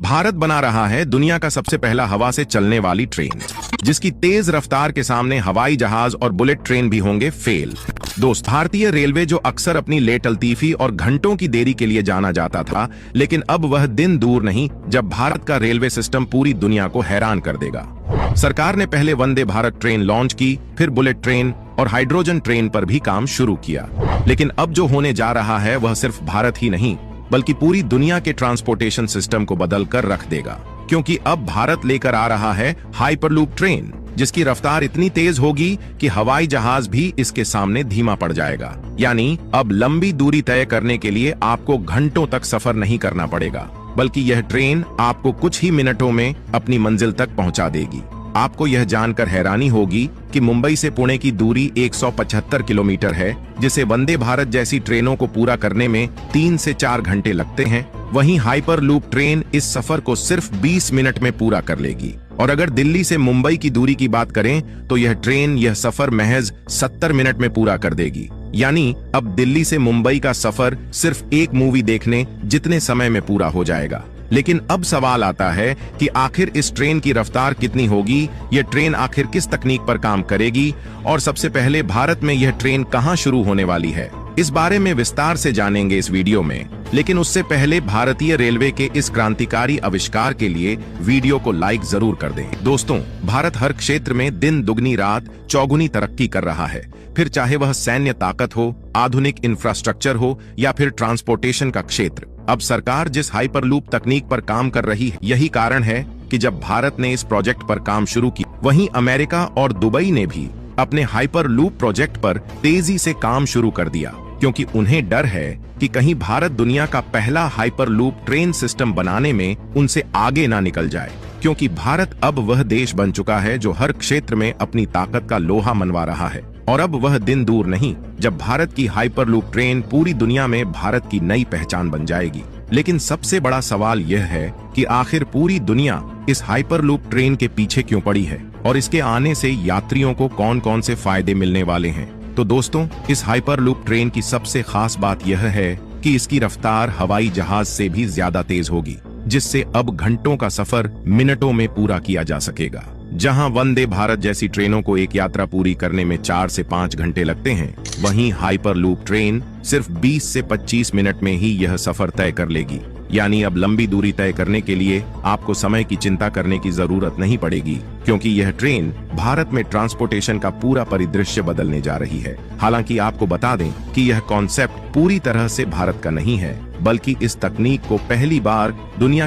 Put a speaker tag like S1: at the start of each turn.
S1: भारत बना रहा है दुनिया का सबसे पहला हवा से चलने वाली ट्रेन, जिसकी तेज रफ्तार के सामने हवाई जहाज और बुलेट ट्रेन भी होंगे फेल। दोस्त, भारतीय रेलवे जो अक्सर अपनी लेट लतीफी और घंटों की देरी के लिए जाना जाता था, लेकिन अब वह दिन दूर नहीं जब भारत का रेलवे सिस्टम पूरी दुनिया को हैरान कर देगा। सरकार ने पहले वंदे भारत ट्रेन लॉन्च की, फिर बुलेट ट्रेन और हाइड्रोजन ट्रेन पर भी काम शुरू किया। लेकिन अब जो होने जा रहा है वह सिर्फ भारत ही नहीं बल्कि पूरी दुनिया के ट्रांसपोर्टेशन सिस्टम को बदल कर रख देगा, क्योंकि अब भारत लेकर आ रहा है हाइपरलूप ट्रेन, जिसकी रफ्तार इतनी तेज होगी कि हवाई जहाज भी इसके सामने धीमा पड़ जाएगा। यानी अब लंबी दूरी तय करने के लिए आपको घंटों तक सफर नहीं करना पड़ेगा, बल्कि यह ट्रेन आपको कुछ ही मिनटों में अपनी मंजिल तक पहुंचा देगी। आपको यह जानकर हैरानी होगी कि मुंबई से पुणे की दूरी 175 किलोमीटर है, जिसे वंदे भारत जैसी ट्रेनों को पूरा करने में 3 से 4 घंटे लगते हैं। वहीं हाइपरलूप ट्रेन इस सफर को सिर्फ 20 मिनट में पूरा कर लेगी। और अगर दिल्ली से मुंबई की दूरी की बात करें तो यह ट्रेन यह सफर महज 70 मिनट में पूरा कर देगी। यानी अब दिल्ली से मुंबई का सफर सिर्फ एक मूवी देखने जितने समय में पूरा हो जाएगा। लेकिन अब सवाल आता है कि आखिर इस ट्रेन की रफ्तार कितनी होगी, यह ट्रेन आखिर किस तकनीक पर काम करेगी और सबसे पहले भारत में यह ट्रेन कहां शुरू होने वाली है, इस बारे में विस्तार से जानेंगे इस वीडियो में। लेकिन उससे पहले भारतीय रेलवे के इस क्रांतिकारी आविष्कार के लिए वीडियो को लाइक जरूर कर दें। दोस्तों, भारत हर क्षेत्र में दिन दुगनी रात चौगुनी तरक्की कर रहा है, फिर चाहे वह सैन्य ताकत हो, आधुनिक इंफ्रास्ट्रक्चर हो या फिर ट्रांसपोर्टेशन का क्षेत्र। अब सरकार जिस हाइपरलूप तकनीक पर काम कर रही है, यही कारण है कि जब भारत ने इस प्रोजेक्ट पर काम शुरू की, वहीं अमेरिका और दुबई ने भी अपने हाइपरलूप प्रोजेक्ट पर तेजी से काम शुरू कर दिया, क्योंकि उन्हें डर है कि कहीं भारत दुनिया का पहला हाइपरलूप ट्रेन सिस्टम बनाने में उनसे आगे ना निकल जाए। क्योंकि भारत अब वह देश बन चुका है जो हर क्षेत्र में अपनी ताकत का लोहा मनवा रहा है, और अब वह दिन दूर नहीं जब भारत की हाइपरलूप ट्रेन पूरी दुनिया में भारत की नई पहचान बन जाएगी। लेकिन सबसे बड़ा सवाल यह है कि आखिर पूरी दुनिया इस हाइपरलूप ट्रेन के पीछे क्यों पड़ी है और इसके आने से यात्रियों को कौन कौन से फायदे मिलने वाले हैं। तो दोस्तों, इस हाइपरलूप ट्रेन की सबसे खास बात यह है कि इसकी रफ्तार हवाई जहाज से भी ज्यादा तेज होगी, जिससे अब घंटों का सफर मिनटों में पूरा किया जा सकेगा। जहां वंदे भारत जैसी ट्रेनों को एक यात्रा पूरी करने में 4 से 5 घंटे लगते हैं, वहीं हाइपरलूप ट्रेन सिर्फ 20 से 25 मिनट में ही यह सफर तय कर लेगी। यानी अब लंबी दूरी तय करने के लिए आपको समय की चिंता करने की जरूरत नहीं पड़ेगी, क्योंकि यह ट्रेन भारत में ट्रांसपोर्टेशन का पूरा परिदृश्य बदलने जा रही है। हालांकि आपको बता दें कि यह कॉन्सेप्ट पूरी तरह से भारत का नहीं है, बल्कि इस तकनीक को पहली बार दुनिया